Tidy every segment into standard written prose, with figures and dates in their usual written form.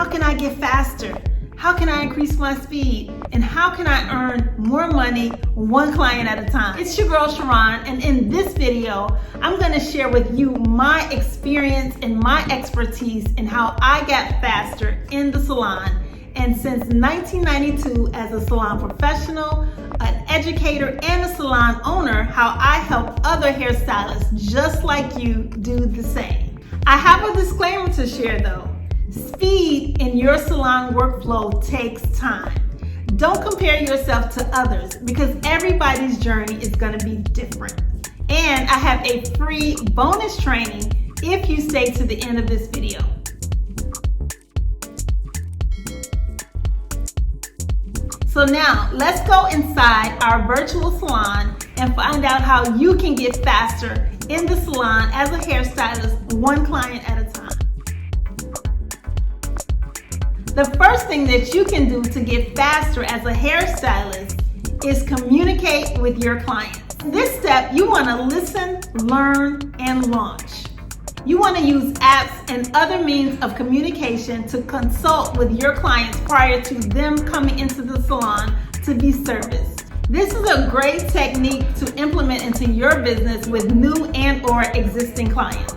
can I get faster? How can I increase my speed? And how can I earn more money one client at a time? It's your girl Sharon, and in this video, I'm gonna share with you my experience and my expertise in how I got faster in the salon. And since 1992, as a salon professional, an educator, and a salon owner, how I help other hairstylists just like you do the same. I have a disclaimer to share though. Speed in your salon workflow takes time. Don't compare yourself to others because everybody's journey is going to be different. And I have a free bonus training if you stay to the end of this video. So now let's go inside our virtual salon and find out how you can get faster in the salon as a hairstylist, one client at a time. The first thing that you can do to get faster as a hairstylist is communicate with your clients. This step, you want to listen, learn, and launch. You want to use apps and other means of communication to consult with your clients prior to them coming into the salon to be serviced. This is a great technique to implement into your business with new and/or existing clients.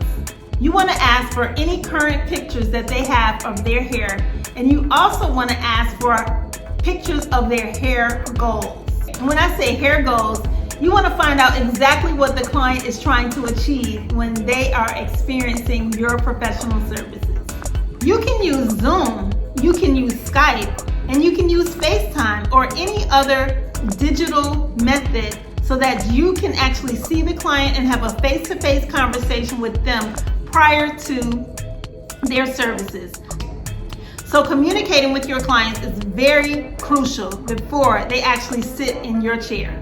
You want to ask for any current pictures that they have of their hair, and you also want to ask for pictures of their hair goals. And when I say hair goals, you want to find out exactly what the client is trying to achieve when they are experiencing your professional services. You can use Zoom, you can use Skype, and you can use FaceTime or any other digital method so that you can actually see the client and have a face-to-face conversation with them prior to their services. So communicating with your clients is very crucial before they actually sit in your chair.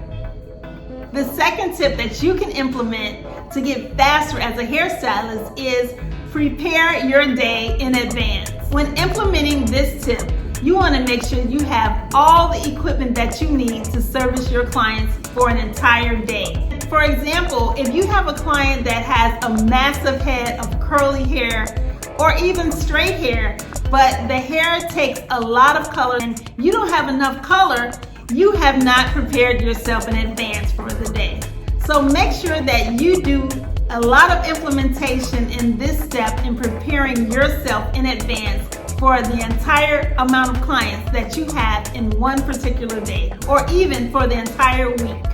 The second tip that you can implement to get faster as a hairstylist is prepare your day in advance. When implementing this tip, you want to make sure you have all the equipment that you need to service your clients for an entire day. For example, if you have a client that has a massive head of curly hair or even straight hair, but the hair takes a lot of color and you don't have enough color, you have not prepared yourself in advance for the day. So make sure that you do a lot of implementation in this step in preparing yourself in advance for the entire amount of clients that you have in one particular day or even for the entire week.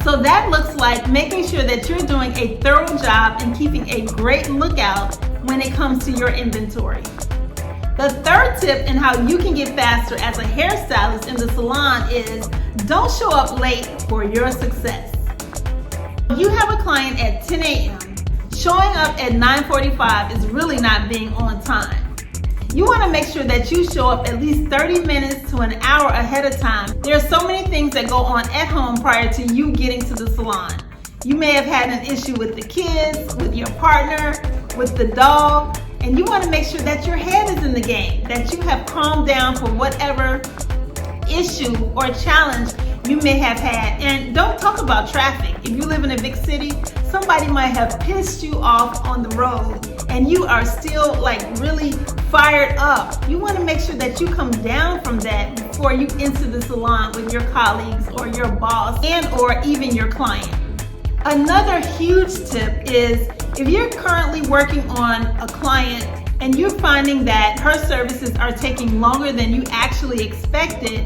So that looks like making sure that you're doing a thorough job and keeping a great lookout when it comes to your inventory. The third tip in how you can get faster as a hairstylist in the salon is don't show up late for your success. If you have a client at 10 a.m., showing up at 9:45 is really not being on time. You want to make sure that you show up at least 30 minutes to an hour ahead of time. There are so many things that go on at home prior to you getting to the salon. You may have had an issue with the kids, with your partner, with the dog, and you want to make sure that your head is in the game, that you have calmed down for whatever issue or challenge you may have had. And don't talk about traffic. If you live in a big city, somebody might have pissed you off on the road and you are still like really fired up. You want to make sure that you come down from that before you enter the salon with your colleagues or your boss and or even your client. Another huge tip is if you're currently working on a client and you're finding that her services are taking longer than you actually expected,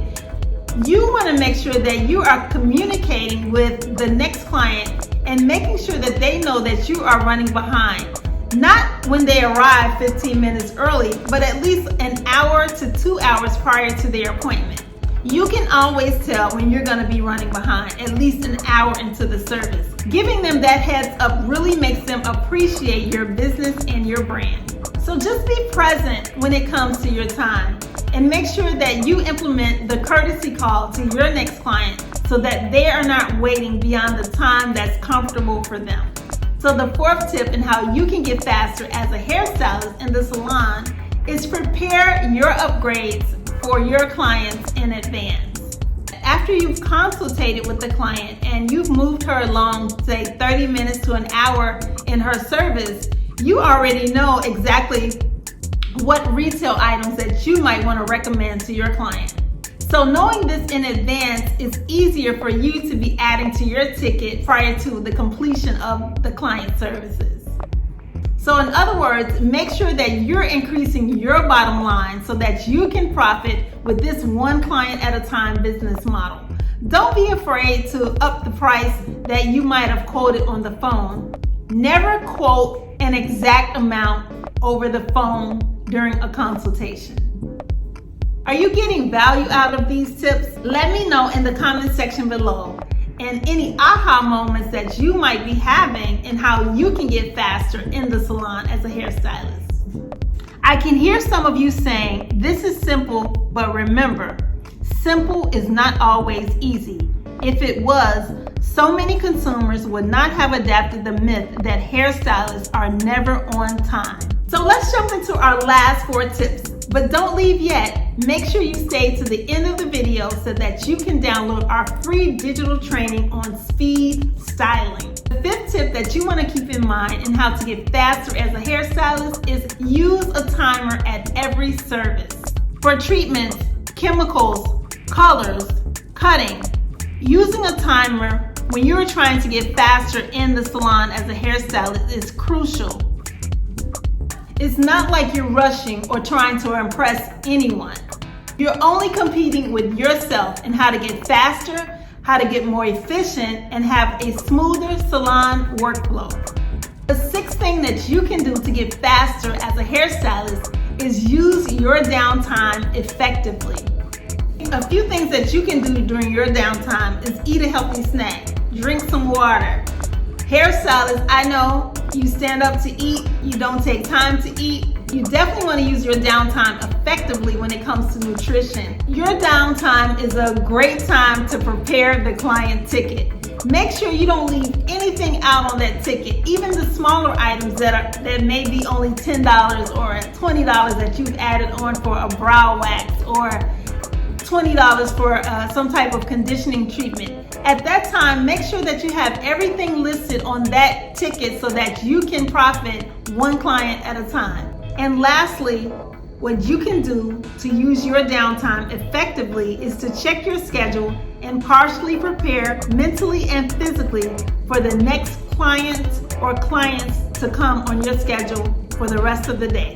you want to make sure that you are communicating with the next client and making sure that they know that you are running behind. Not when they arrive 15 minutes early, but at least an hour to 2 hours prior to their appointment. You can always tell when you're going to be running behind at least an hour into the service. Giving them that heads up really makes them appreciate your business and your brand. So just be present when it comes to your time and make sure that you implement the courtesy call to your next client so that they are not waiting beyond the time that's comfortable for them. So the fourth tip in how you can get faster as a hairstylist in the salon is prepare your upgrades for your clients in advance. After you've consulted with the client and you've moved her along, say 30 minutes to an hour in her service, you already know exactly what retail items that you might want to recommend to your client. So knowing this in advance is easier for you to be adding to your ticket prior to the completion of the client services. So in other words, make sure that you're increasing your bottom line so that you can profit with this one client at a time business model. Don't be afraid to up the price that you might have quoted on the phone. Never quote an exact amount over the phone during a consultation. Are you getting value out of these tips? Let me know in the comment section below, and any aha moments that you might be having and how you can get faster in the salon as a hairstylist. I can hear some of you saying, this is simple, but remember, simple is not always easy. If it was, so many consumers would not have adapted the myth that hairstylists are never on time. So let's jump into our last 4 tips. But don't leave yet. Make sure you stay to the end of the video so that you can download our free digital training on speed styling. The 5th tip that you want to keep in mind in how to get faster as a hairstylist is use a timer at every service. For treatments, chemicals, colors, cutting, using a timer when you're trying to get faster in the salon as a hairstylist is crucial. It's not like you're rushing or trying to impress anyone. You're only competing with yourself in how to get faster, how to get more efficient, and have a smoother salon workflow. The 6th thing that you can do to get faster as a hairstylist is use your downtime effectively. A few things that you can do during your downtime is eat a healthy snack, drink some water. Hairstylists, I know you stand up to eat, you don't take time to eat. You definitely want to use your downtime effectively when it comes to nutrition. Your downtime is a great time to prepare the client ticket. Make sure you don't leave anything out on that ticket, even the smaller items that may be only $10 or $20 that you've added on for a brow wax or $20 for some type of conditioning treatment. At that time, make sure that you have everything listed on that ticket so that you can profit one client at a time. And lastly, what you can do to use your downtime effectively is to check your schedule and partially prepare mentally and physically for the next client or clients to come on your schedule for the rest of the day.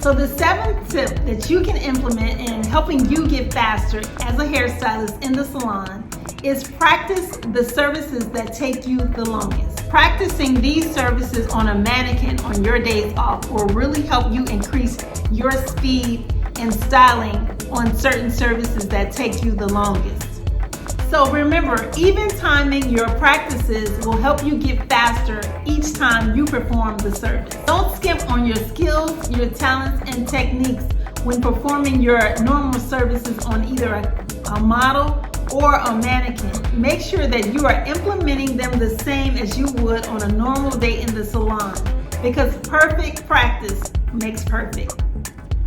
So the 7th tip that you can implement in helping you get faster as a hairstylist in the salon is practice the services that take you the longest. Practicing these services on a mannequin on your days off will really help you increase your speed and styling on certain services that take you the longest. So remember, even timing your practices will help you get faster each time you perform the service. Don't skimp on your skills, your talents, and techniques when performing your normal services on either a model or a mannequin. Make sure that you are implementing them the same as you would on a normal day in the salon, because perfect practice makes perfect.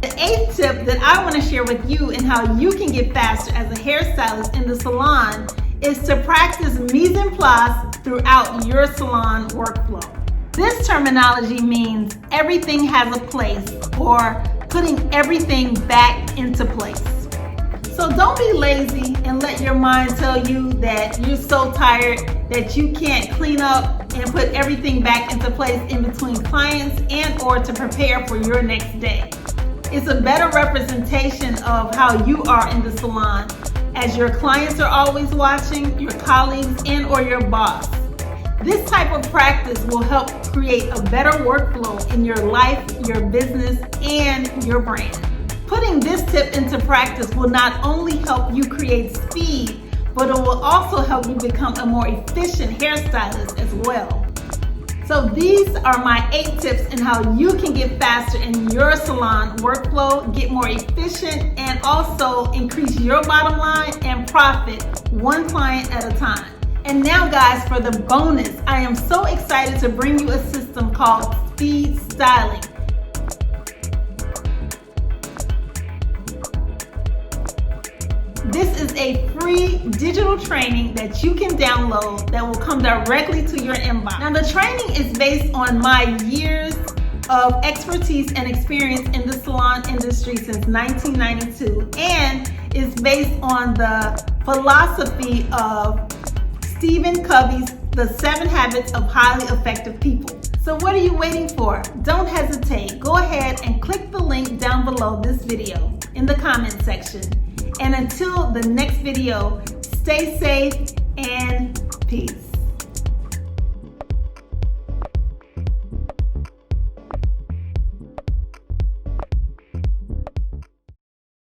The 8th tip that I want to share with you and how you can get faster as a hairstylist in the salon is to practice mise en place throughout your salon workflow. This terminology means everything has a place, or putting everything back into place. So don't be lazy and let your mind tell you that you're so tired that you can't clean up and put everything back into place in between clients and or to prepare for your next day. It's a better representation of how you are in the salon, as your clients are always watching, your colleagues and or your boss. This type of practice will help create a better workflow in your life, your business, and your brand. Putting this tip into practice will not only help you create speed, but it will also help you become a more efficient hairstylist as well. So these are my 8 tips in how you can get faster in your salon workflow, get more efficient, and also increase your bottom line and profit one client at a time. And now guys, for the bonus, I am so excited to bring you a system called speed styling. This is a free digital training that you can download that will come directly to your inbox. Now, the training is based on my years of expertise and experience in the salon industry since 1992 and is based on the philosophy of Stephen Covey's The 7 Habits of Highly Effective People. So what are you waiting for? Don't hesitate. Go ahead and click the link down below this video in the comment section. And until the next video, stay safe and peace.